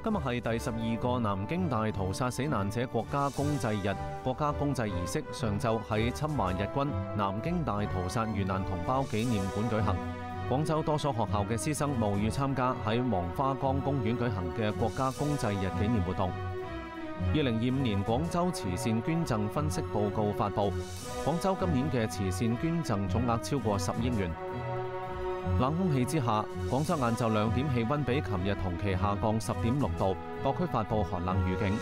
今日係第12個南京大屠殺死難者國家公祭日，國家公祭儀式上晝喺侵華日軍南京大屠殺遇難同胞紀念館舉行。廣州多所學校嘅師生冒雨參加喺黃花崗公園舉行嘅國家公祭日紀念活動。2025年廣州慈善捐贈分析報告發布，廣州今年嘅慈善捐贈總額超過10億元。冷空氣之下，廣州晏晝2點氣溫比琴日同期下降10.6度，各區發布寒冷預警。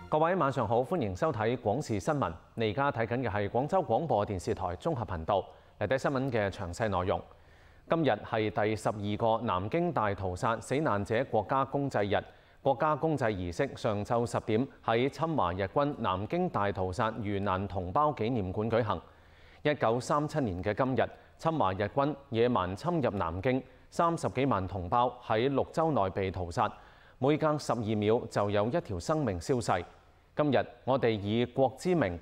各位晚上好，歡迎收睇廣視新聞。你而家睇緊嘅係廣州廣播電視台綜合頻道。嚟睇新聞嘅詳細內容。今日係第12個南京大屠殺死難者國家公祭日，國家公祭儀式上晝10點喺侵華日軍南京大屠殺遇難同胞紀念館舉行。1937年嘅今日，侵華日軍野蠻侵入南京，30幾萬同胞喺6週內被屠殺，每隔12秒就有一條生命消逝。今日我哋以國之名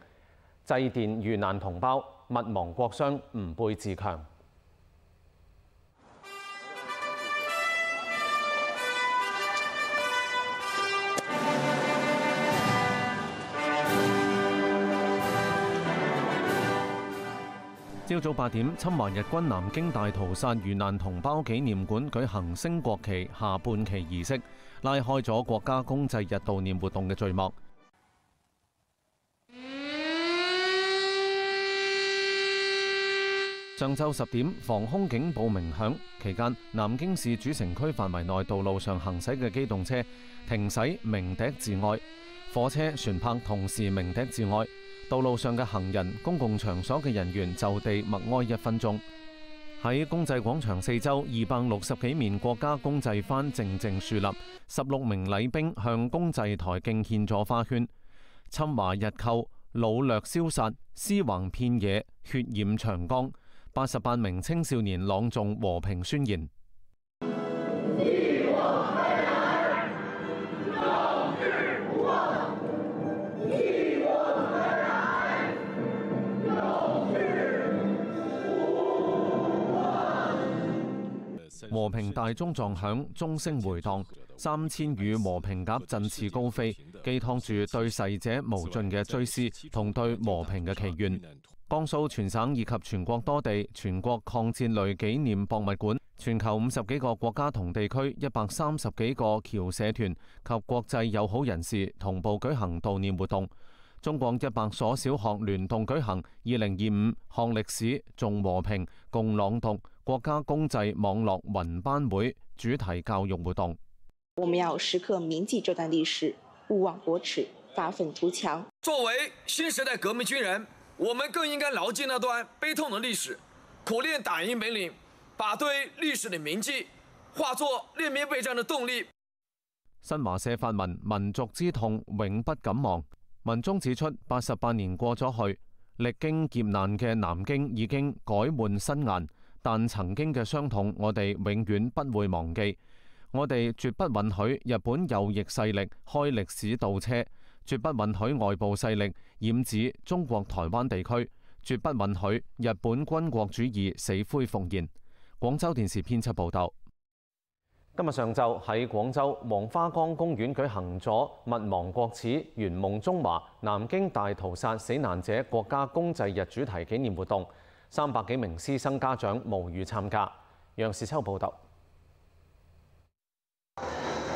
祭奠遇難同胞，勿忘國殤，吾輩自強。朝早8點，侵華日軍南京大屠殺遇難同胞紀念館舉行升國旗下半旗儀式，拉開咗國家公祭日悼念活動嘅序幕。上晝10點，防空警報鳴響，期間南京市主城區範圍內道路上行駛嘅機動車停駛鳴笛致哀，火車、船舶同時鳴笛致哀。道路上嘅行人、公共場所嘅人員就地默哀1分鐘。喺公祭廣場四周260幾面國家公祭幡靜靜豎立，16名禮兵向公祭台敬獻咗花圈。侵華日寇，擄掠燒殺，屍橫遍野，血染長江。88名青少年朗誦和平宣言。和平大鐘撞響，鐘聲回盪，3000羽和平鴿振翅高飛，寄託住對逝者無盡嘅追思同對和平嘅祈願。江蘇全省以及全國多地全國抗戰類紀念博物館、全球50幾個國家同地區130幾個僑社團及國際友好人士同步舉行悼念活動。中國100所小學聯動舉行2025學歷史重和平共朗讀國家公祭網絡雲班會主題教育活動。我們要時刻銘記這段歷史，勿忘國恥，發憤圖強。作為新時代革命軍人，我們更應該牢記那段悲痛的歷史，苦練打贏本領，把對歷史的銘記化作練兵備戰的動力。新華社發文：民族之痛永不敢忘。文中指出，88年過咗去，歷經劫難嘅南京已經改換新顏，但曾經嘅傷痛我哋永遠不會忘記。我哋絕不允許日本右翼勢力開歷史倒車，絕不允許外部勢力染指中國台灣地區，絕不允許日本軍國主義死灰復燃。廣州電視編輯報道。今日上晝喺廣州黃花崗公園舉行咗勿忘國恥、圓夢中華南京大屠殺死難者國家公祭日主題紀念活動，300幾名師生家長冒雨參加。楊士秋報道。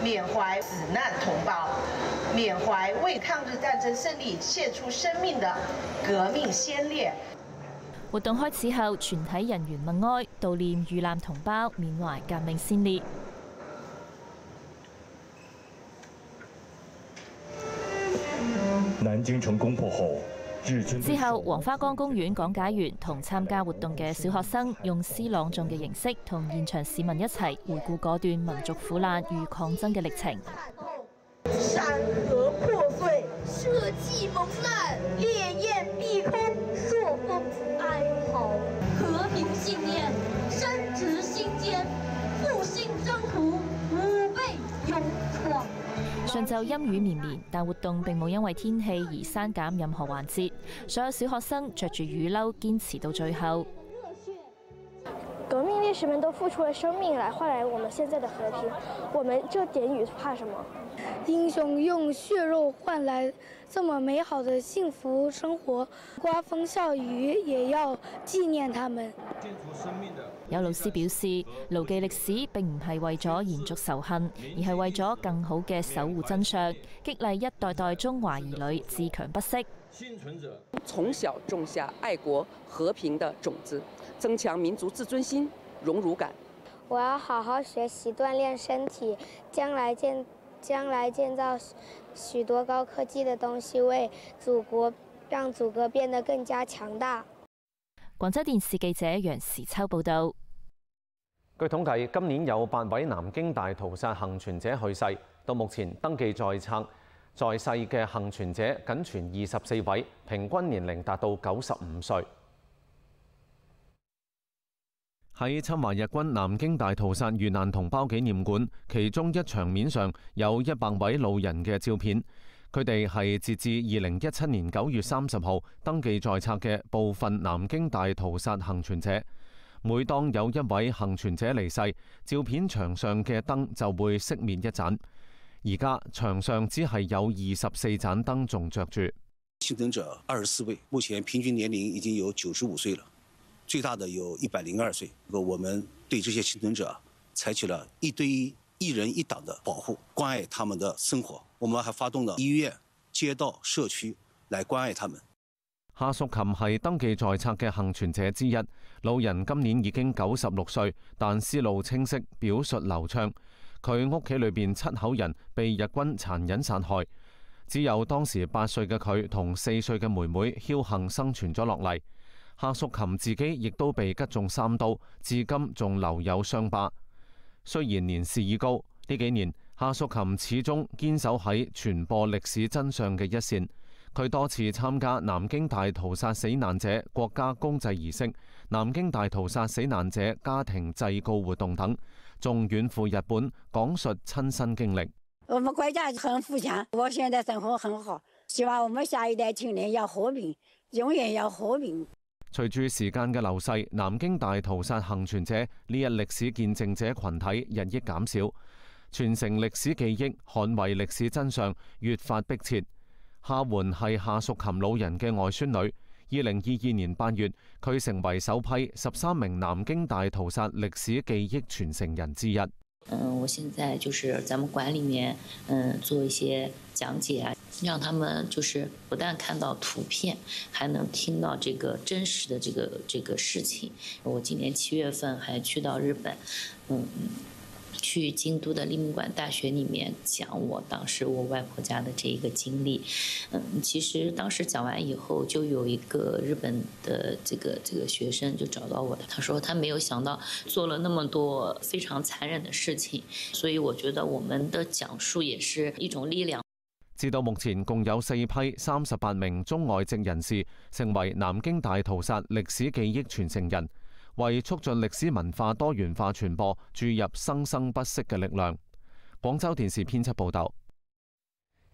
緬懷死難同胞，緬懷為抗日戰爭勝利獻出生命的革命先烈。活動開始後，全體人員默哀悼念遇難同胞，緬懷革命先烈。南京城攻破後，之後，黃花崗公園講解員同參加活動嘅小學生用詩朗誦嘅形式，同現場市民一齊回顧嗰段民族苦難與抗爭嘅歷程。山河破碎，社稷蒙難，烈焰閉空，朔風哀嚎。和平信念，深植心間，復興征途，吾輩勇闖。上晝陰雨綿綿，但活動並冇因為天氣而刪減任何環節。所有小學生着住雨褸，堅持到最後。革命烈士们都付出了生命来换来我们现在的和平，我们这点雨怕什么？英雄用血肉换来这麼美好的幸福生活，刮風下雨也要紀念他們。有老師表示，牢記歷史並唔係為咗延續仇恨，而係為咗更好嘅守護真相，激勵一代代中華兒女自強不息。從小種下愛國和平的種子，增強民族自尊心、榮辱感。我要好好學習，鍛鍊身體，將來建造許多高科技的東西，為祖國讓祖國變得更加強大。廣州電視記者楊時秋報導。據統計，今年有8位南京大屠殺幸存者去世，到目前登記在世嘅幸存者僅存24位，平均年齡達到95歲。喺侵華日軍南京大屠殺遇難同胞紀念館，其中一場面上有100位老人嘅照片，佢哋係截至2017年9月30號登記在冊嘅部分南京大屠殺幸存者。每當有一位幸存者離世，照片牆上嘅燈就會熄滅一盞。而家牆上只係有24盞燈仲着住。幸存者24位，目前平均年齡已經有95歲了，最大的有102歲。我們對這些幸存者採取了1對1、1人1檔的保護，關愛他們的生活。我們還發動了醫院、街道、社區來關愛他們。夏淑琴係登記在冊嘅幸存者之一，老人今年已經96歲，但思路清晰，表述流暢。佢屋企裏邊7口人被日軍殘忍殺害，只有當時8歲嘅佢同4歲嘅妹妹僥倖生存咗落嚟。夏淑琴自己亦都被擊中3刀，至今仲留有傷疤。雖然年事已高，呢幾年夏淑琴始終堅守喺傳播歷史真相嘅一線。佢多次參加南京大屠殺死難者國家公祭儀式、南京大屠殺死難者家庭祭告活動等，仲遠赴日本講述親身經歷。我們國家很富強，我現在生活很好，希望我們下一代青年要和平，永遠要和平。隨住時間嘅流逝，南京大屠殺幸存者呢一歷史見證者群體日益減少，傳承歷史記憶、捍衛歷史真相越發迫切。夏媛係夏淑琴老人嘅外孫女。2022年8月，佢成為首批13名南京大屠殺歷史記憶傳承人之一。我現在就是咱們館裡面，做一些講解啊，讓他們就是不但看到圖片，還能聽到這個真實的這個事情。我今年7月份還去到日本，去京都的立命館大學裡面講我當時我外婆家的這一個經歷。其實當時講完以後，就有一個日本的這個學生就找到我，他說他沒有想到做了那麼多非常殘忍的事情，所以我覺得我們的講述也是一種力量。至到目前，共有4批38名中外籍人士成為南京大屠殺歷史記憶傳承人，為促進歷史文化多元化傳播注入生生不息嘅力量。廣州電視編輯報導。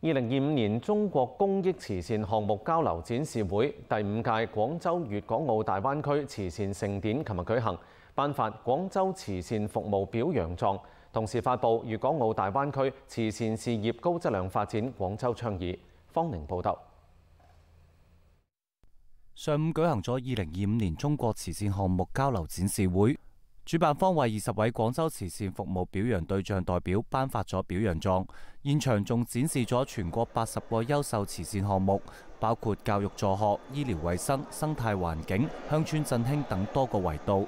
2025年中國公益慈善項目交流展示會第5屆廣州粵港澳大灣區慈善盛典琴日舉行，頒發廣州慈善服務表揚狀，同時發布粵港澳大灣區慈善事業高質量發展廣州倡議。方寧報導。上午舉行咗2025年中國慈善項目交流展示會，主辦方為20位廣州慈善服務表揚對象代表頒發咗表揚狀，現場仲展示咗全國80個優秀慈善項目，包括教育助學、醫療衛生、生態環境、鄉村振興等多個維度。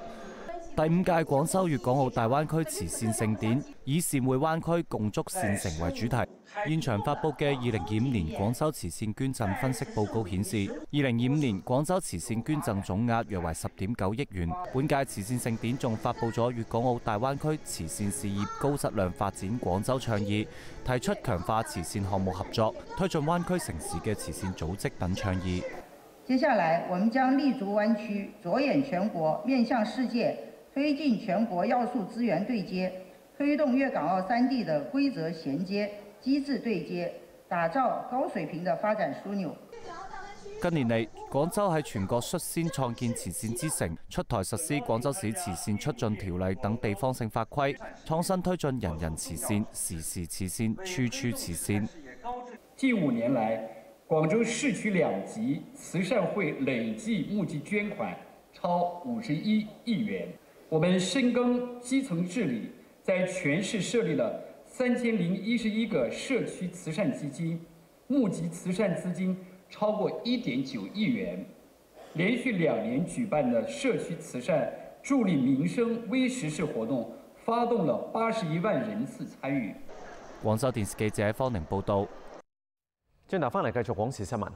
第5屆廣州粵港澳大灣區慈善盛典以善會灣區共築善城為主題。現場發佈嘅2025年廣州慈善捐贈分析報告顯示，2025年廣州慈善捐贈總額約為10.9億元。本屆慈善盛典仲發佈咗粵港澳大灣區慈善事業高質量發展廣州倡議，提出強化慈善項目合作，推進灣區城市嘅慈善組織等倡議。接下來，我們將立足灣區，着眼全國，面向世界，推進全國要素資源對接，推動粵港澳3地的規則銜接、機制對接，打造高水平的發展樞紐。近年嚟，廣州喺全國率先創建慈善之城，出台實施《廣州市慈善促進條例》等地方性法規，創新推進人人慈善、時時慈善、處處慈善。近5年來，廣州市區2級慈善會累計募集捐款超51億元。我們深耕基層治理，在全市設立了3011個社區慈善基金，募集慈善資金超過1.9億元。連續2年舉辦的社區慈善助力民生微時事活動，發動了81萬人次參與。廣州電視記者方寧報導。轉頭翻嚟繼續廣視新聞。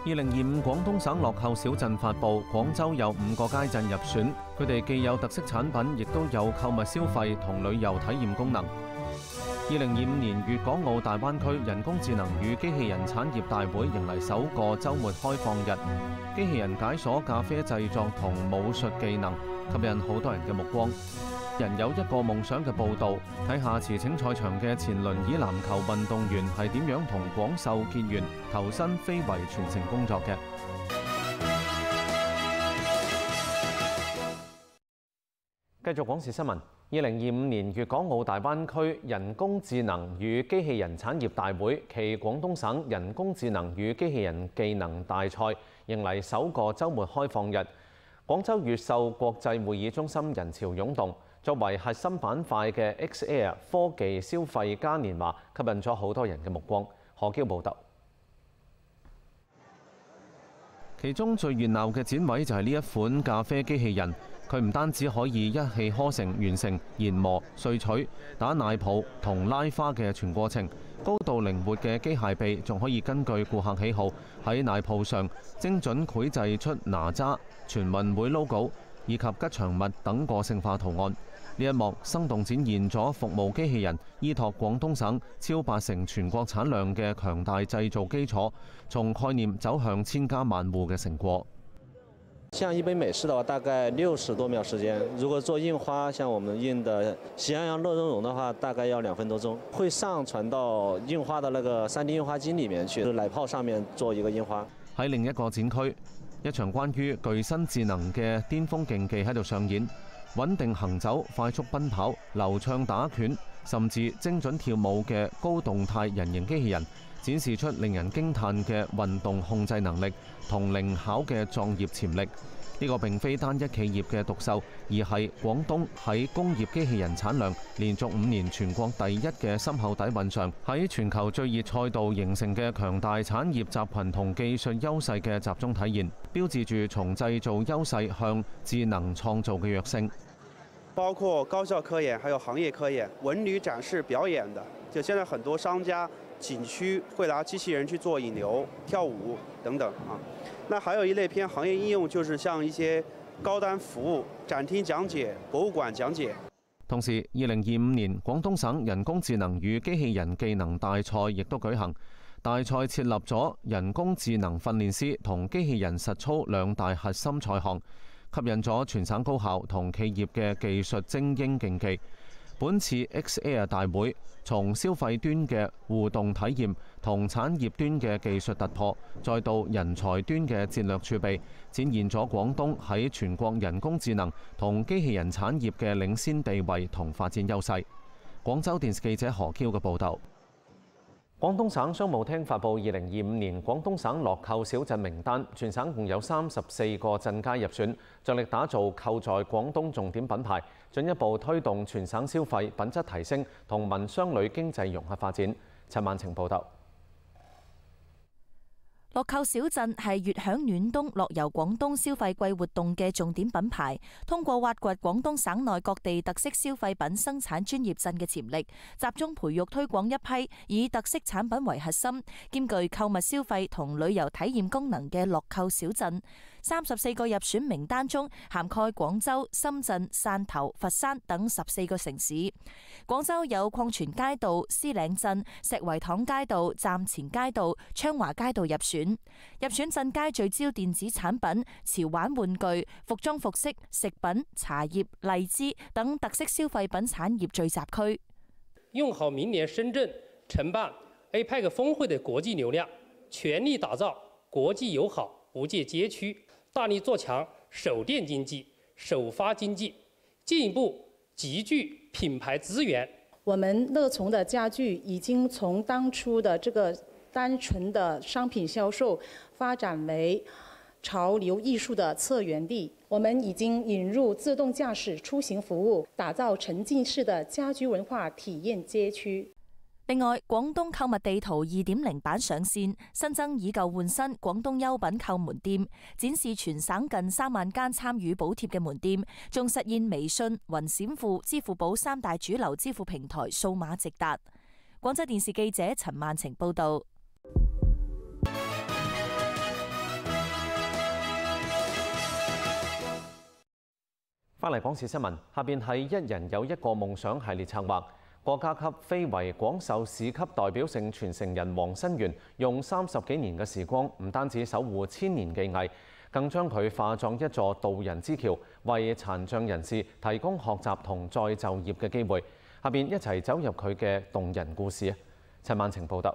2025廣東省樂扣小鎮發布，廣州有5個街鎮入選，佢哋既有特色產品，亦都有購物消費同旅遊體驗功能。2025年粵港澳大灣區人工智能與機器人產業大會迎嚟首個週末開放日，機器人解鎖咖啡製作同武術技能，吸引好多人嘅目光。人有一個夢想嘅報導，睇下慈青賽場嘅前輪椅籃球運動員係點樣同廣繡結緣，投身非遺傳承工作嘅。繼續廣視新聞，2025年粵港澳大灣區人工智能與機器人產業大會暨廣東省人工智能與機器人技能大賽迎嚟首個週末開放日。廣州越秀國際會議中心人潮湧動。作為核心板塊嘅 XAir 科技消費嘉年華吸引咗好多人嘅目光。何嬌報導。其中最熱鬧嘅展位就係呢一款咖啡機器人，佢唔單止可以一氣呵成完成研磨、萃取、打奶泡同拉花嘅全過程，高度靈活嘅機械臂仲可以根據顧客喜好喺奶泡上精準繪製出哪吒、全運會 logo 以及吉祥物等個性化圖案。呢一幕生動展現咗服務機器人依託廣東省超80%全國產量嘅強大製造基礎，從概念走向千家萬戶嘅成果。像一杯美式的話，大概60多秒時間；如果做印花，像我們印的喜羊羊樂融融的話，大概要2分多鐘。會上傳到印花的那個3D 印花機裡面去，奶泡上面做一個印花。喺另一個展區，一場關於具身智能嘅巔峰競技喺度上演。穩定行走、快速奔跑、流暢打拳，甚至精準跳舞嘅高動態人形機器人，展示出令人驚歎嘅運動控制能力同靈巧嘅創業潛力。呢個並非單一企業嘅獨秀，而係廣東喺工業機器人產量連續5年全國第一嘅深厚底蘊上，喺全球最熱賽道形成嘅強大產業集群同技術優勢嘅集中體現，標誌住從製造優勢向智能創造嘅躍升。包括高校科研，還有行業科研、文旅展示表演的，就現在很多商家景區會拿機器人去做引流、跳舞等等啊。那還有一類偏行業應用，就是像一些高端服務、展廳講解、博物館講解。同時，2025年廣東省人工智能與機器人技能大賽亦都舉行。大賽設立咗人工智能訓練師同機器人實操2大核心賽項，吸引咗全省高校同企業嘅技術精英競技。本次 XAir 大會從消費端嘅互動體驗同產業端嘅技術突破，再到人才端嘅戰略儲備，展現咗廣東喺全國人工智能同機器人產業嘅領先地位同發展優勢。廣州電視記者何嬌嘅報導。廣東省商務廳發布2025年廣東省樂扣小鎮名單，全省共有34個鎮街入選，着力打造扣在廣東重點品牌，進一步推動全省消費品質提升同民商旅經濟融合發展。陳萬晴報導。樂扣小鎮係粵享暖冬樂遊廣東消費季活動嘅重點品牌，通過挖掘廣東省內各地特色消費品生產專業鎮嘅潛力，集中培育推廣一批以特色產品為核心，兼具購物消費同旅遊體驗功能嘅樂扣小鎮。34個入選名單中涵蓋廣州、深圳、汕頭、佛山等14個城市。廣州有礦泉街道、獅嶺鎮、石圍塘街道、站前街道、昌華街道入選。入選鎮街聚焦電子產品、潮玩玩具、服裝服飾、食品、茶葉、荔枝等特色消費品產業聚集區。用好明年深圳承辦 APEC 峰会的国际流量，全力打造国际友好无界街区，大力做强首店经济、首发经济，进一步集聚品牌资源。我们乐从的家具已经从当初的这个单纯的商品销售，发展为潮流艺术的策源地。我们已经引入自动驾驶出行服務，打造沉浸式的家居文化體驗街區。另外，廣東購物地圖 2.0 版上線，新增以舊換新廣東優品購門店，展示全省近3萬間參與補貼嘅門店，仲實現微信、雲閃付、支付寶3大主流支付平台數碼直達。廣州電視記者陳曼晴報導。翻嚟港視新聞，下邊係一人有一個夢想系列策劃。國家級非遺廣繡市級代表性傳承人黃新元用30幾年嘅時光，唔單止守護千年技藝，更將佢化作一座渡人之橋，為殘障人士提供學習同再就業嘅機會。下邊一齊走入佢嘅動人故事啊！陳曼晴報道。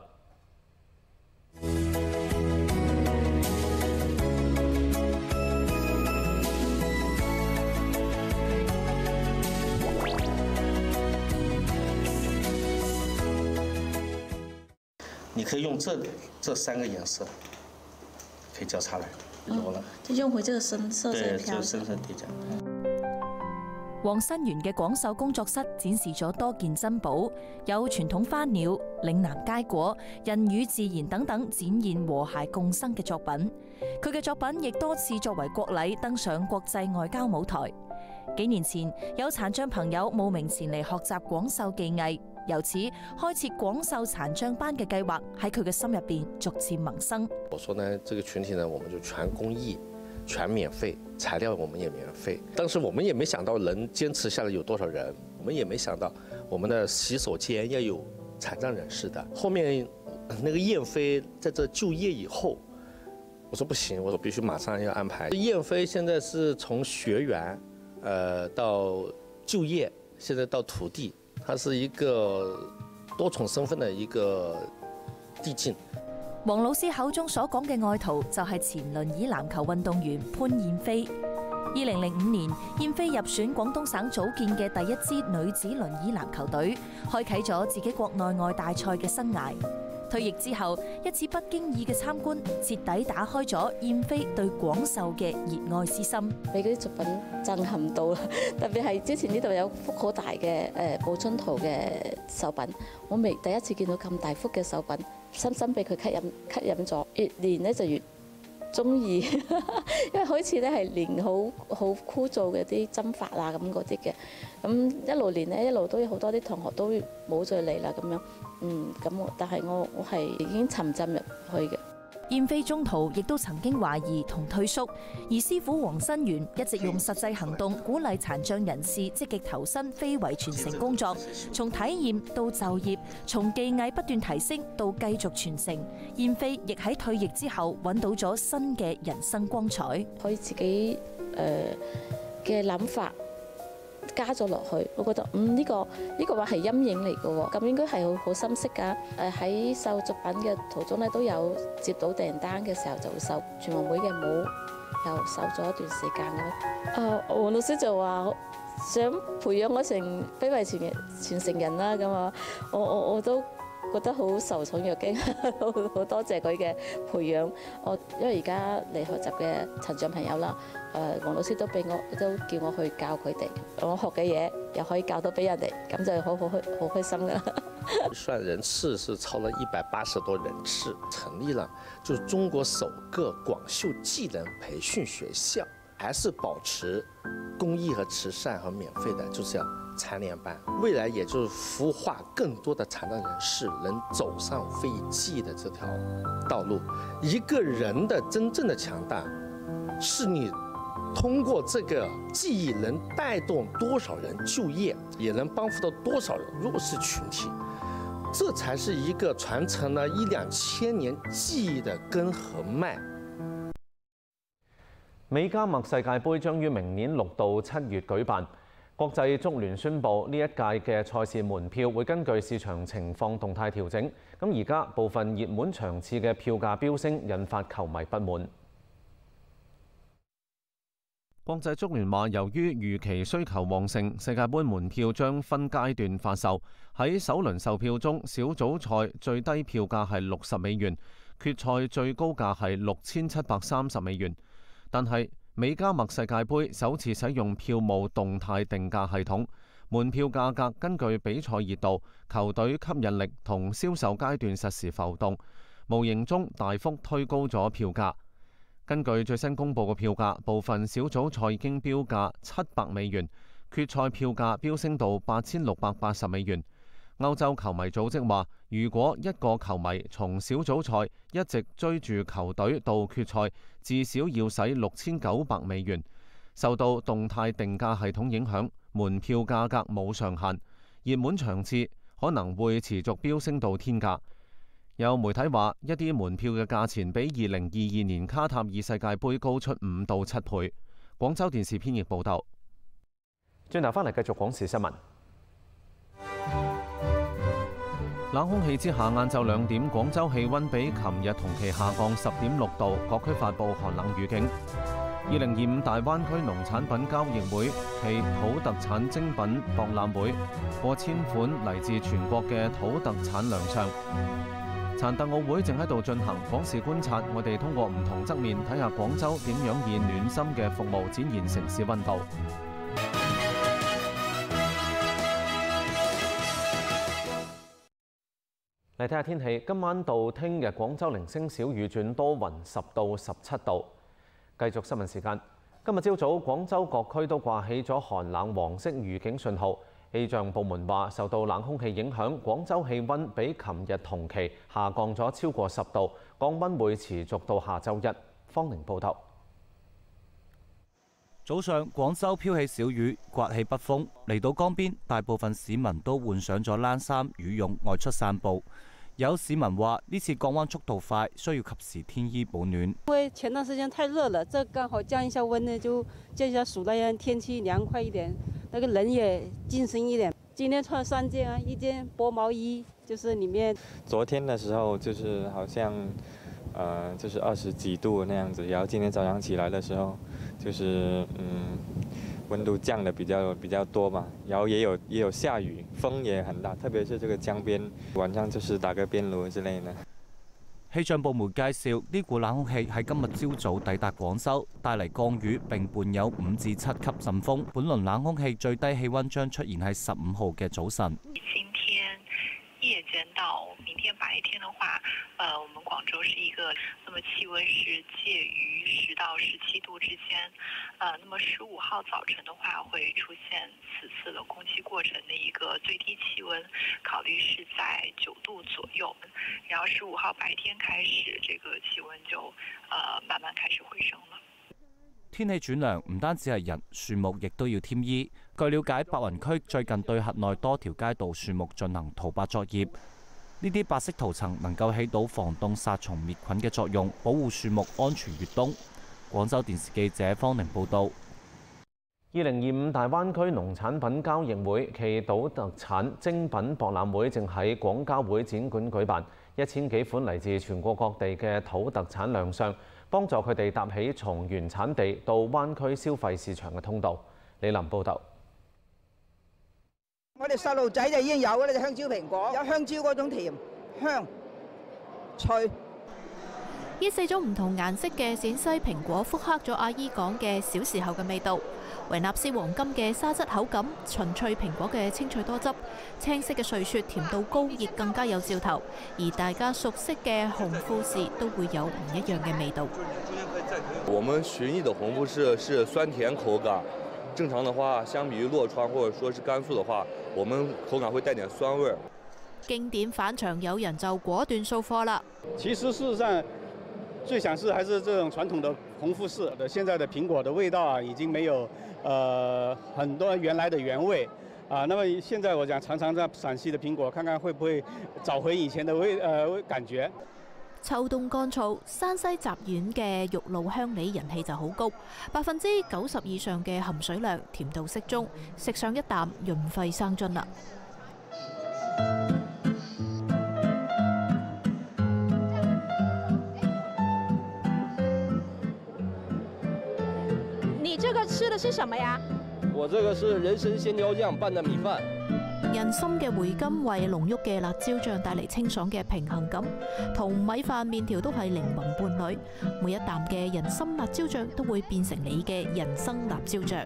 你可以用這3個顏色，可以交叉來，有了。就用回這個深色，對，就深色疊加。黃新元嘅廣繡工作室展示咗多件珍寶，有傳統花鳥、嶺南佳果、人與自然等等，展現和諧共生嘅作品。佢嘅作品亦多次作為國禮登上國際外交舞台。幾年前，有殘障朋友慕名前嚟學習廣繡技藝。由此開設廣繡殘障班嘅計劃喺佢嘅心入邊逐漸萌生。我說呢，這個群體呢，我們就全公益、全免費，材料我們也免費。當時我們也沒想到能堅持下來有多少人，我們也沒想到我們的洗手間要有殘障人士的。後面那個燕飛在這就業以後，我說不行，我說必須馬上要安排。燕飛現在是從學員，到就業，現在到徒弟。它是一個多重身份的一個遞進。黃老師口中所講嘅愛徒就係前輪椅籃球運動員潘燕飛。2005年，燕飛入選廣東省組建嘅第一支女子輪椅籃球隊，開啟咗自己國內外大賽嘅生涯。退役之後，一次不經意嘅參觀，徹底打開咗燕飛對廣繡嘅熱愛之心。俾嗰啲作品震撼到啦，特別係之前呢度有幅好大嘅報春圖嘅手品，我未第一次見到咁大幅嘅手品，深深被佢吸引咗，越練咧就越中意，因為開始咧係練好枯燥嘅啲針法啊咁嗰啲嘅，咁一路練咧一路都有好多啲同學都冇再嚟啦咁樣。但係我係已經沉浸入去嘅。燕飛中途亦都曾經懷疑同退縮，而師傅黃新元一直用實際行動鼓勵殘障人士積極投身非遺傳承工作，從體驗到就業，從技藝不斷提升到繼續傳承。燕飛亦喺退役之後揾到咗新嘅人生光彩，可以自己嘅諗法加咗落去，我覺得呢個話係陰影嚟嘅喎，咁應該係好深色㗎。喺繡作品嘅途中咧，都有接到訂單嘅時候就會繡全運會嘅帽，又繡咗一段時間咁。黃老師就話想培養我成非遺傳承人啦，咁啊，我都覺得好受寵若驚，好多謝佢嘅培養。因為而家嚟學習嘅殘障朋友啦，黃老師都叫我去教佢哋，我學嘅嘢又可以教到俾人哋，咁就好開心噶啦。算人次是超了180多人次，成立了就是中國首個廣繡技能培訓學校，還是保持公益和慈善和免費的，就是要殘聯班。未來也就是孵化更多的殘障人士能走上非遺技藝的這條道路。一個人的真正的強大，是你通過這個技藝能帶動多少人就業，也能幫扶到多少弱勢群體，這才是一個傳承了1-2千年技藝的根和脈。美加墨世界盃將於明年6到7月舉辦。國際足聯宣布呢一屆嘅賽事門票會根據市場情況動態調整。咁而家部分熱門場次嘅票價飆升，引發球迷不滿。國際足聯話，由於預期需求旺盛，世界盃門票將分階段發售。喺首輪售票中，小組賽最低票價係60美元，決賽最高價係6730美元。但係美加墨世界盃首次使用票務動態定價系統，門票價格根據比賽熱度、球隊吸引力同銷售階段實時浮動，無形中大幅推高咗票價。根據最新公布嘅票價，部分小組賽已經標價700美元，決賽票價飆升到8680美元。歐洲球迷組織話，如果一個球迷從小組賽一直追住球隊到決賽，至少要使6900美元。受到動態定價系統影響，門票價格冇上限，熱門場次可能會持續飆升到天價。有媒體話，一啲門票嘅價錢比2022年卡塔爾世界盃高出5到7倍。廣州電視編譯報導。轉頭翻嚟繼續廣視新聞。冷空氣之下，晏晝2點，廣州氣温比琴日同期下降10.6度，各區發布寒冷預警。2025大灣區農產品交易會暨土特產精品博覽會，過千款嚟自全國嘅土特產亮相。殘特奧會正喺度進行，廣視觀察，我哋通過唔同側面睇下廣州點樣以暖心嘅服務展現城市温度。嚟睇下天氣，今晚到聽日廣州零星小雨轉多雲，10到17度。繼續新聞時間，今日朝早廣州各區都掛起咗寒冷黃色預警信號。氣象部門話，受到冷空氣影響，廣州氣温比琴日同期下降咗超過10度，降温會持續到下週1。方寧報導。早上廣州飄起小雨，颳起北風，嚟到江邊，大部分市民都換上咗冷衫、羽絨外出散步。有市民話：呢次降温速度快，需要及時添衣保暖。因為前段時間太熱了，這剛好降一下温呢，就降一下暑，那樣天氣涼快一點，那個人也精神一點。今天穿3件啊，一件薄毛衣，就是裡面。昨天的時候就是好像，就是20幾度那樣子，然後今天早上起來的時候，就是温度降得比較多嘛，然後也有下雨，風也很大，特別是這個江邊，晚上就是打個邊爐之類的。氣象部門介紹，呢股冷空氣喺今日朝早抵達廣州，帶嚟降雨並伴有5至7級陣風。本輪冷空氣最低氣温將出現喺15號嘅早晨。今天夜間到明天白天的話，我們廣州是一個，那麼氣温是介於10到17度之間，那麼15號早晨的話會出現此次的空氣過程的一個最低氣温，考慮是在9度左右，然後15號白天開始，這個氣温就慢慢開始回升了。天氣轉涼，唔單止係人，樹木亦都要添衣。據了解，白雲區最近對轄內多條街道樹木進行塗白作業，呢啲白色塗層能夠起到防凍殺蟲滅菌嘅作用，保護樹木安全越冬。廣州電視記者方寧報導。2025大灣區農產品交易會暨土特產精品博覽會正喺廣交會展館舉辦，1000幾款嚟自全國各地嘅土特產亮相，幫助佢哋搭起從原產地到灣區消費市場嘅通道。李林報導。我哋細路仔就已經有嗰啲香蕉蘋果，有香蕉嗰種甜、香、脆。呢4種唔同顏色嘅陝西蘋果復刻咗阿姨講嘅小時候嘅味道。維納斯黃金嘅沙質口感，純粹蘋果嘅清脆多汁，青色嘅瑞雪甜度高，亦更加有兆頭。而大家熟悉嘅紅富士都會有唔一樣嘅味道。我們尋意的紅富士是酸甜口感，正常的話，相比於洛川或者說是甘肅的話，我們口感會帶點酸味。經典返場，有人就果斷掃貨啦。其實事實上，最想試還是這種傳統的紅富士的，現在的蘋果的味道啊，已經沒有很多原來的原味啊。那麼現在我想嘗嘗這陝西的蘋果，看看會不會找回以前的感覺。秋冬乾燥，山西集縣嘅玉露香梨人氣就好高，90%以上嘅含水量，甜度適中，食上一啖潤肺生津啦。你這個吃的是什麼呀？我這個是人參鮮椒醬拌的米飯。人參嘅回甘為濃郁嘅辣椒醬帶嚟清爽嘅平衡感，同米飯麵條都係靈魂伴侶。每一啖嘅人參辣椒醬都會變成你嘅人生辣椒醬。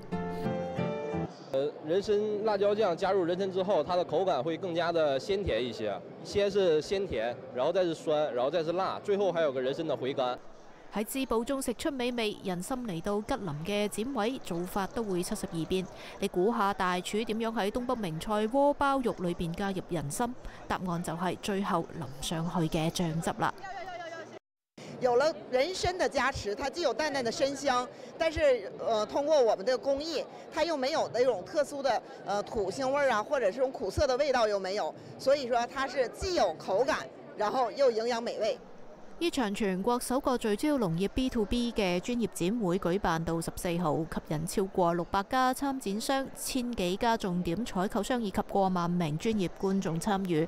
人參辣椒醬加入人參之後，它的口感會更加的鮮甜一些。先是鮮甜，然後再是酸，然後再是辣，最後還有個人參的回甘。喺滋補中食出美味，人參嚟到吉林嘅展位，做法都會72變。你估下大廚點樣喺東北名菜鍋包肉裏邊加入人參？答案就係最後淋上去嘅醬汁啦。有了人參的加持，它既有淡淡的參香，但是通過我們的工藝，它又沒有那種特殊的土腥味啊，或者這種苦澀的味道又沒有，所以說它是既有口感，然後又營養美味。呢場全國首個聚焦農業 B2B 嘅專業展會舉辦到14號，吸引超過600家參展商、1000幾家重點採購商以及過萬名專業觀眾參與。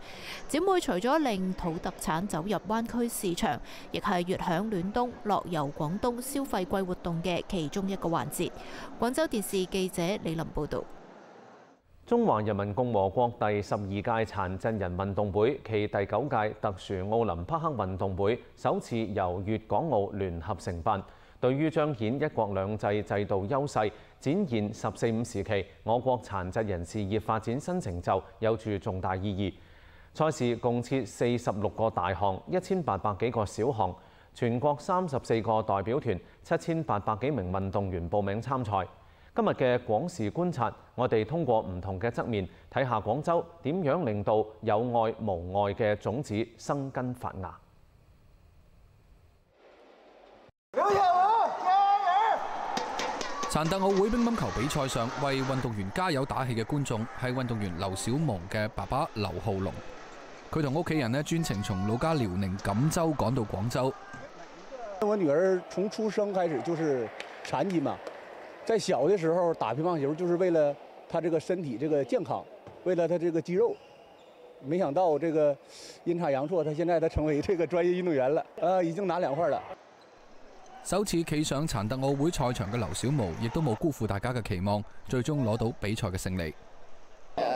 展會除咗令土特產走入灣區市場，亦係粵響暖冬、樂遊廣東消費季活動嘅其中一個環節。廣州電視記者李林報導。中華人民共和國第12屆殘疾人運動會暨第9屆特殊奧林匹克運動會首次由粵港澳聯合承辦，對於彰顯一國兩制制度優勢、展現14、5時期我國殘疾人事業發展新成就有住重大意義。賽事共設46個大項、1800幾個小項，全國34個代表團、7800幾名運動員報名參賽。今日嘅廣視觀察，我哋通過唔同嘅側面睇下廣州點樣令到有愛無愛嘅種子生根發芽。殘特奧會乒乓球比賽上，為運動員加油打氣嘅觀眾係運動員劉小毛嘅爸爸劉浩龍。佢同屋企人專程從老家遼寧錦州趕到廣州。我女兒從出生開始就是殘疾嘛。在小的時候打乒乓球，就是為了他這個身體這個健康，為了他這個肌肉。沒想到這個陰差陽錯，他現在他成為這個專業運動員了，已經拿2塊了。首次企上殘特奧會賽場嘅劉小毛，亦都冇辜負大家嘅期望，最終攞到比賽嘅勝利。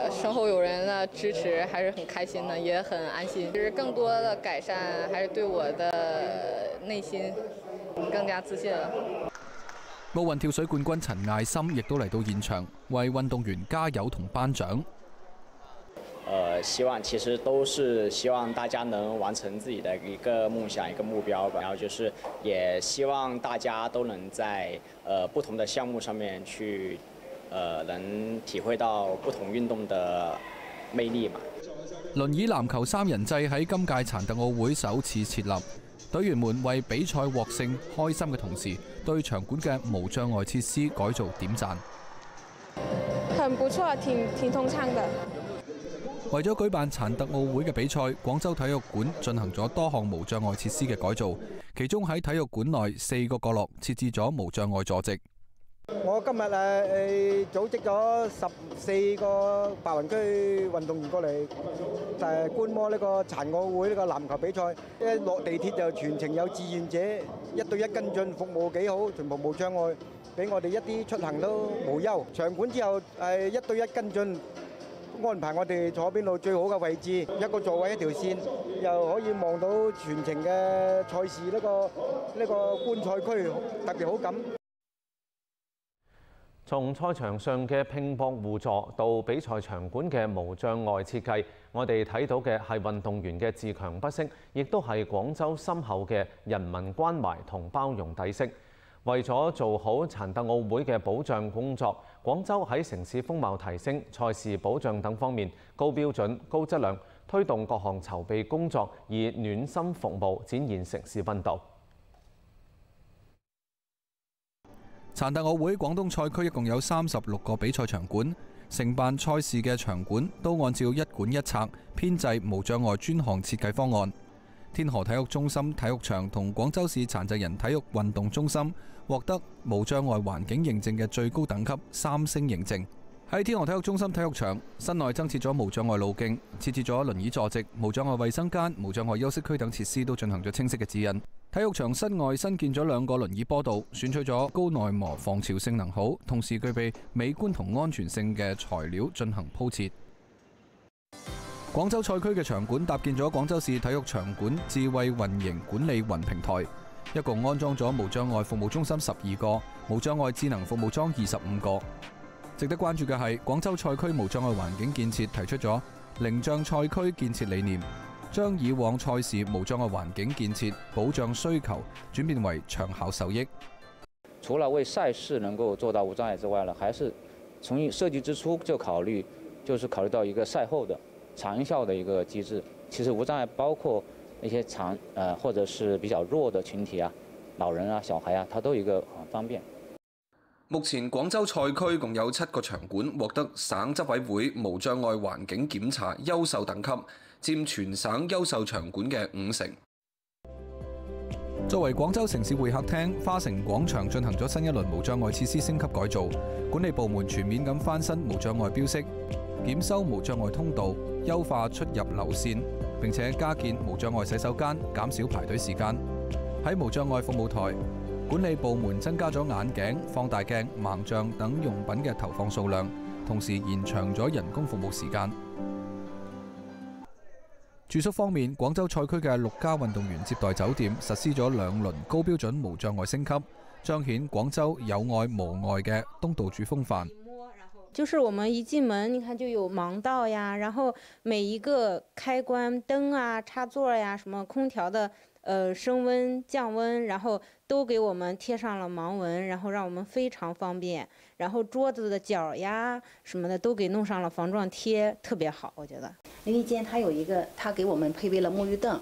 身後有人的支持，還是很開心的，也很安心。就是更多的改善，還是對我的內心更加自信了。奧運跳水冠軍陳艾森亦都嚟到現場，為運動員加油同頒獎。希望其實都是希望大家能完成自己的一個夢想、一個目標吧。然後就是也希望大家都能在不同的項目上面去能體會到不同運動的魅力嘛。輪椅籃球3人制喺今屆殘特奧會首次設立。隊員們為比賽獲勝開心嘅同時，對場館嘅無障礙設施改造點讚。很不錯，挺通暢的。為咗舉辦殘特奧會嘅比賽，廣州體育館進行咗多項無障礙設施嘅改造，其中喺體育館內4個角落設置咗無障礙坐席。我今日組織咗14個白雲區運動員過嚟觀摩呢個殘奧會呢個籃球比賽。一落地鐵就全程有志願者1對1跟進，服務幾好，全部無障礙，俾我哋一啲出行都無憂。場館之後1對1跟進，安排我哋坐邊度最好嘅位置，一個座位一條線，又可以望到全程嘅賽事呢個觀賽區，特別好感。從賽場上嘅拼搏互助到比賽場館嘅無障礙設計，我哋睇到嘅係運動員嘅自強不息，亦都係廣州深厚嘅人民關懷同包容底色。為咗做好殘特奧會嘅保障工作，廣州喺城市風貌提升、賽事保障等方面高標準、高質量，推動各項籌備工作，以暖心服務展現城市溫度。殘特奧會廣東賽區一共有36個比賽場館，承辦賽事嘅場館都按照一館一策編製無障礙專項設計方案。天河體育中心體育場同廣州市殘疾人體育運動中心獲得無障礙環境認證嘅最高等級3星認證。喺天河體育中心體育場，室內增設咗無障礙路徑，設置咗輪椅坐席、無障礙衛生間、無障礙休息區等設施，都進行咗清晰嘅指引。體育場室外新建咗2個輪椅坡道，選取咗高耐磨、防潮性能好，同時具備美觀同安全性嘅材料進行鋪設。廣州賽區嘅場館搭建咗廣州市體育場館智慧運營管理雲平台，一共安裝咗無障礙服務中心12個，無障礙智能服務裝25個。值得關注嘅係，廣州賽區無障礙環境建設提出咗零障賽區建設理念，將以往賽事無障礙環境建設保障需求轉變為長效受益。除了為賽事能夠做到無障礙之外呢，還是從設計之初就考慮到一個賽後的長效的一個機制。其實無障礙包括一些或者是比較弱的群體啊，老人啊、小孩啊，它都有一個方便。目前廣州賽區共有7個場館獲得省執委會無障礙環境檢查優秀等級，佔全省優秀場館嘅50%。作為廣州城市會客廳，花城廣場進行咗新一輪無障礙設施升級改造，管理部門全面咁翻新無障礙標識，檢修無障礙通道，優化出入流線，並且加建無障礙洗手間，減少排隊時間。喺無障礙服務台，管理部門增加咗眼鏡、放大鏡、盲杖等用品嘅投放數量，同時延長咗人工服務時間。住宿方面，廣州賽區嘅6家運動員接待酒店實施咗2輪高標準無障礙升級，彰顯廣州有愛無礙嘅東道主風範。就是我們一進門，你看就有盲道呀，然後每一個開關燈啊、插座呀、什麼空調的升溫、降溫，然後都給我們貼上了盲紋，然後讓我們非常方便。然後桌子的角呀什麼的都給弄上了防撞貼，特別好，我覺得。淋浴間它有一個，它給我們配備了沐浴凳，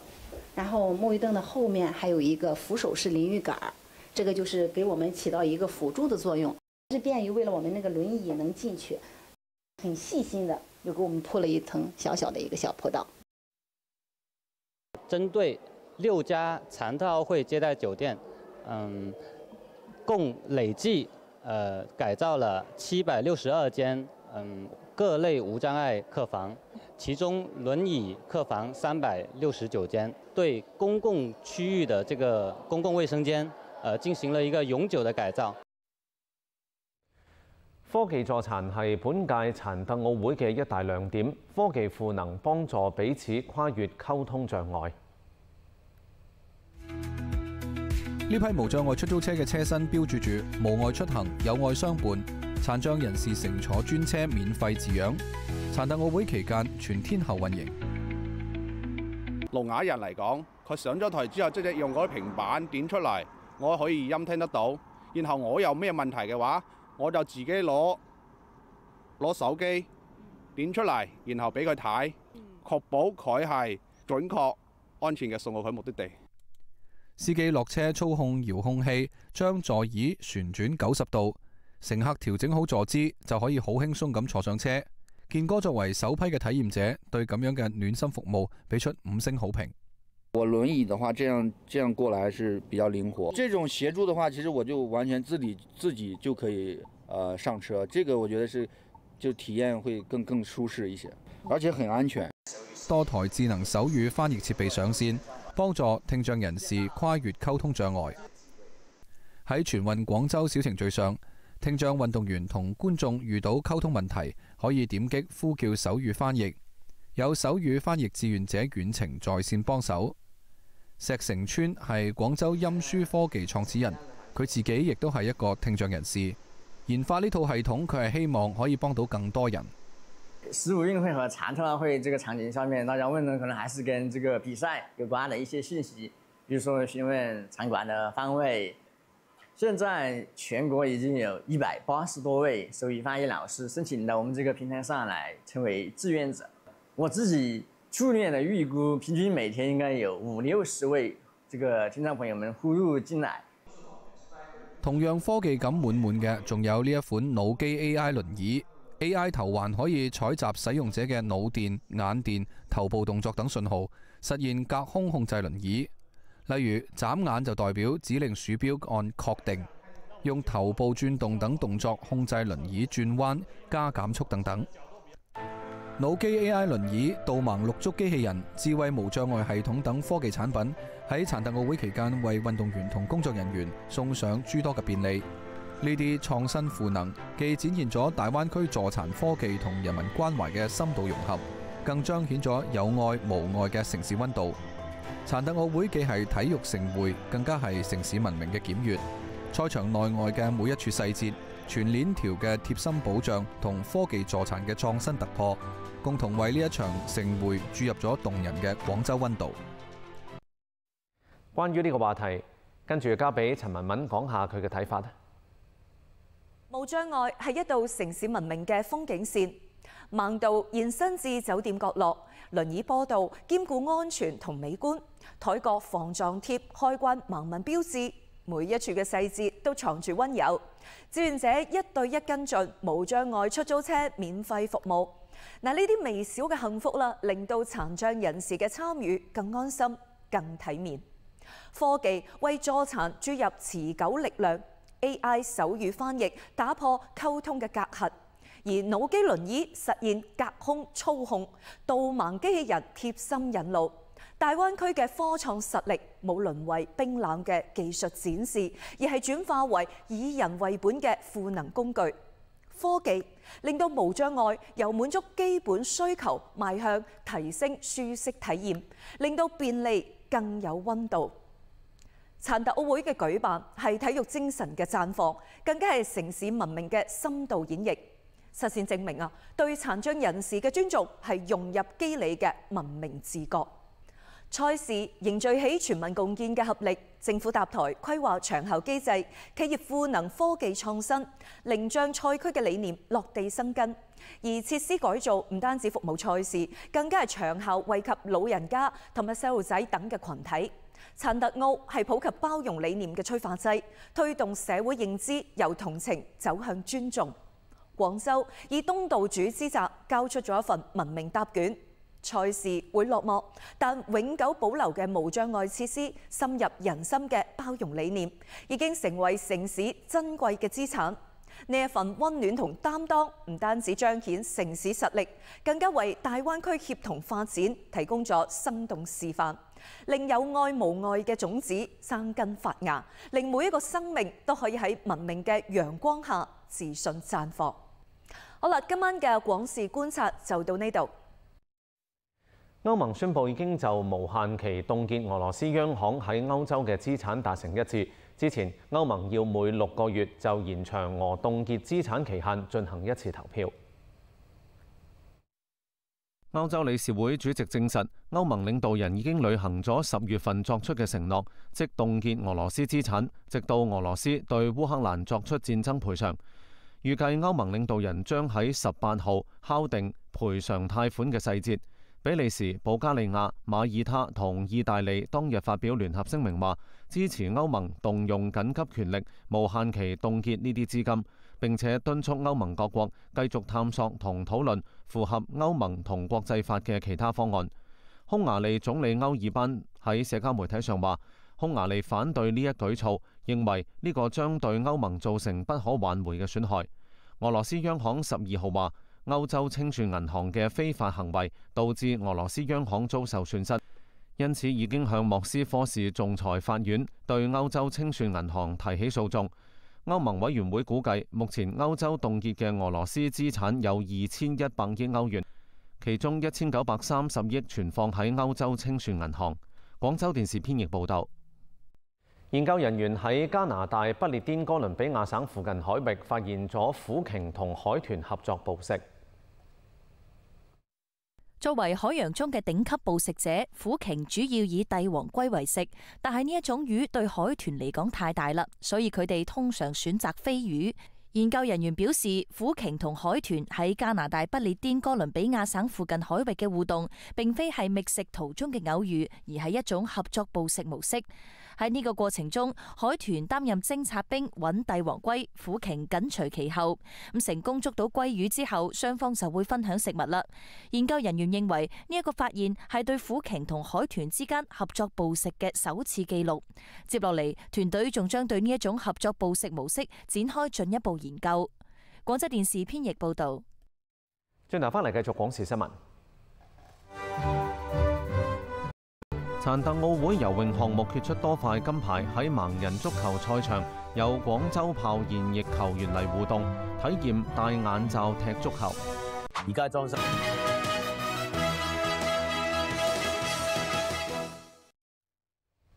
然後沐浴凳的後面還有一個扶手式淋浴桿，這個就是給我們起到一個輔助的作用。是便於為了我們那個輪椅能進去，很細心的又給我們鋪了一層小小的一個小坡道。針對6家殘特奧會接待酒店，共累計改造了762間各類無障礙客房，其中輪椅客房369間，對公共區域的這個公共衛生間進行了一個永久的改造。科技助殘係本屆殘特奧會嘅一大亮點，科技賦能幫助彼此跨越溝通障礙。呢批無障礙出租車嘅車身標註住「無礙出行，有愛相伴，殘障人士乘坐專車免費」字樣。殘特奧會期間全天候運營。聾啞人嚟講，佢上咗台之後，即係用嗰啲平板點出嚟，我可以音聽得到。然後我有咩問題嘅話，我就自己攞手機點出嚟，然後俾佢睇，確保佢係準確、安全嘅送到佢目的地。司機落車操控遙控器，將座椅旋轉90度，乘客調整好坐姿就可以好輕鬆咁坐上車。健哥作為首批嘅體驗者，對咁樣嘅暖心服務俾出5星好評。我輪椅的話，這樣過來是比較靈活。這種協助的話，其實我就完全自己就可以上車。這個我覺得是就體驗會更舒適一些，而且很安全。多台智能手語翻譯設備上線，幫助聽障人士跨越溝通障礙。喺全運廣州小程序上，聽障運動員同觀眾遇到溝通問題，可以點擊呼叫手語翻譯，有手語翻譯志願者遠程在線幫手。石成川係廣州音書科技創始人，佢自己亦都係一個聽障人士。研發呢套系統，佢係希望可以幫到更多人。15運會和殘特奧會這個場景上面，大家問的可能還是跟這個比賽有關的一些信息，比如說詢問場館的方位。現在全國已經有180多位手語翻譯老師申請到我們這個平台上來成為志願者。我自己粗略的預估，平均每天應該有50-60位這個聽障朋友們呼入進來。同樣科技感滿滿嘅，仲有呢一款腦機 AI 輪椅。AI 頭環可以採集使用者嘅腦電、眼電、頭部動作等信號，實現隔空控制輪椅。例如眨眼就代表指令鼠標按確定，用頭部轉動等動作控制輪椅轉彎、加減速等等。腦機 AI 輪椅、導盲綠足機器人、智慧無障礙系統等科技產品喺殘特奧會期間為運動員同工作人員送上諸多嘅便利。呢啲創新賦能，既展現咗大灣區助殘科技同人民關懷嘅深度融合，更彰顯咗有愛無礙嘅城市溫度。殘特奧會既係體育盛會，更加係城市文明嘅檢閱。賽場內外嘅每一處細節、全鏈條嘅貼心保障同科技助殘嘅創新突破，共同為呢一場盛會注入咗動人嘅廣州溫度。關於呢個話題，跟住交俾陳文敏講下佢嘅睇法。無障礙係一道城市文明嘅風景線，盲道延伸至酒店角落，輪椅坡道兼顧安全同美觀，台角防撞貼開關盲文標誌，每一處嘅細節都藏住溫柔。志願者一對一跟進無障礙出租車免費服務。嗱，呢啲微小嘅幸福啦，令到殘障人士嘅參與更安心、更體面。科技為助殘注入持久力量 ，AI 手語翻譯打破溝通嘅隔閡，而腦機輪椅實現隔空操控，導盲機器人貼心引路。大灣區嘅科創實力冇淪為冰冷嘅技術展示，而係轉化為以人為本嘅賦能工具。科技令到無障礙由滿足基本需求邁向提升舒適體驗，令到便利更有溫度。殘特奧會嘅舉辦係體育精神嘅綻放，更加係城市文明嘅深度演繹。實踐證明啊，對殘障人士嘅尊重係融入肌理嘅文明自覺。賽事凝聚起全民共建嘅合力，政府搭台規劃長效機制，企業賦能科技創新，凝將賽區嘅理念落地生根。而設施改造唔單止服務賽事，更加係長效惠及老人家同埋細路仔等嘅群體。殘特奧係普及包容理念嘅催化劑，推動社會認知由同情走向尊重。廣州以東道主之責交出咗一份文明答卷。賽事會落幕，但永久保留嘅無障礙設施、深入人心嘅包容理念，已經成為城市珍貴嘅資產。呢一份溫暖同擔當，唔單止彰顯城市實力，更加為大灣區協同發展提供咗生動示範，令有愛無礙嘅種子生根發芽，令每一個生命都可以喺文明嘅陽光下自信綻放。好啦，今晚嘅廣視觀察就到呢度。歐盟宣布已經就無限期凍結俄羅斯央行喺歐洲嘅資產達成一致。之前歐盟要每6個月就延長俄凍結資產期限進行一次投票。歐洲理事會主席證實，歐盟領導人已經履行咗10月份作出嘅承諾，即凍結俄羅斯資產，直到俄羅斯對烏克蘭作出戰爭賠償。預計歐盟領導人將喺18號敲定賠償貸款嘅細節。比利時、保加利亞、馬耳他同意大利當日發表聯合聲明，話支持歐盟動用緊急權力無限期凍結呢啲資金，並且敦促歐盟各國繼續探索同討論符合歐盟同國際法嘅其他方案。匈牙利總理歐爾班喺社交媒體上話，匈牙利反對呢一舉措，認為呢個將對歐盟造成不可挽回嘅損害。俄羅斯央行12號話，歐洲清算銀行嘅非法行為導致俄羅斯央行遭受損失，因此已經向莫斯科市仲裁法院對歐洲清算銀行提起訴訟。歐盟委員會估計，目前歐洲凍結嘅俄羅斯資產有2100億歐元，其中1930億存放喺歐洲清算銀行。廣州電視編譯報導。研究人員喺加拿大不列顛哥倫比亞省附近海域發現咗虎鯨同海豚合作捕食。作為海洋中嘅頂級捕食者，虎鯨主要以帝王龜為食，但係呢一種魚對海豚嚟講太大啦，所以佢哋通常選擇飛魚。研究人員表示，虎鯨同海豚喺加拿大不列顛哥倫比亞省附近海域嘅互動，並非係覓食途中嘅偶遇，而係一種合作捕食模式。喺呢個過程中，海豚擔任偵察兵揾帝王龜，虎鯨緊隨其後。成功捉到鮭魚之後，雙方就會分享食物啦。研究人員認為呢一個發現係對虎鯨同海豚之間合作捕食嘅首次記錄。接落嚟，團隊仲將對呢一種合作捕食模式展開進一步研究。廣州電視編譯報導。轉頭翻嚟繼續廣視新聞。殘特奧會游泳項目決出多塊金牌，喺盲人足球賽場，由廣州炮現役球員嚟互動，體驗戴眼罩踢足球。而家裝修。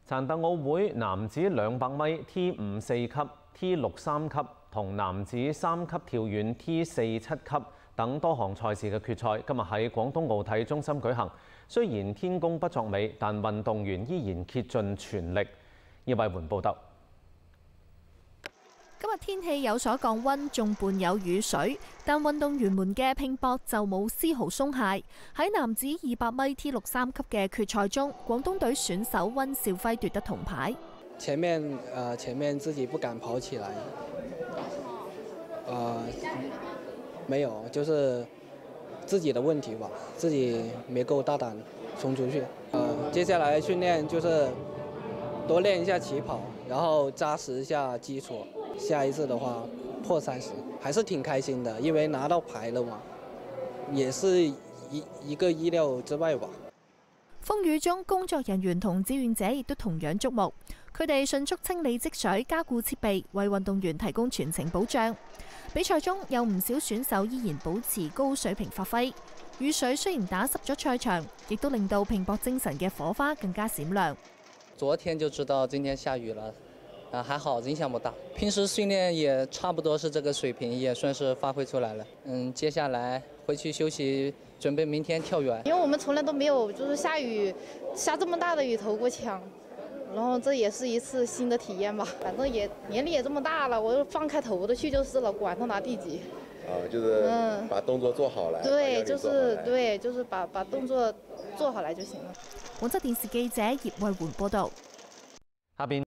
殘特奧會男子200米 T54級、T63級同男子3級跳遠 T47級等多項賽事嘅決賽，今日喺廣東奧體中心舉行。雖然天公不作美，但運動員依然竭盡全力。葉慧媛報道。今日天氣有所降溫，仲伴有雨水，但運動員們嘅拼搏就冇絲毫鬆懈。喺男子200米 T63級嘅決賽中，廣東隊選手溫兆輝奪得銅牌。前面自己不敢跑起來，沒有，就是自己的問題吧，自己沒夠大膽衝出去。接下來訓練就是多練一下起跑，然後扎實一下基礎。下一次的話破30，還是挺開心的，因為拿到牌了嘛，也是一個意料之外吧。風雨中，工作人員同志願者亦都同樣矚目，佢哋迅速清理積水、加固設備，為運動員提供全程保障。比賽中有唔少選手依然保持高水平發揮。雨水雖然打濕咗賽場，亦都令到拼搏精神嘅火花更加閃亮。昨天就知道今天下雨了，還好影響不大。平時訓練也差不多是這個水平，也算是發揮出來了。接下來回去休息，準備明天跳遠。因為我們從來都沒有就是下這麼大的雨投過槍，然後這也是一次新的體驗吧。反正也年齡也這麼大了，我就放開頭的去就是了，管他拿第幾。就是把動作做好來。對，就是把動作做好來就行了。廣州電視記者葉慧媛報道。下邊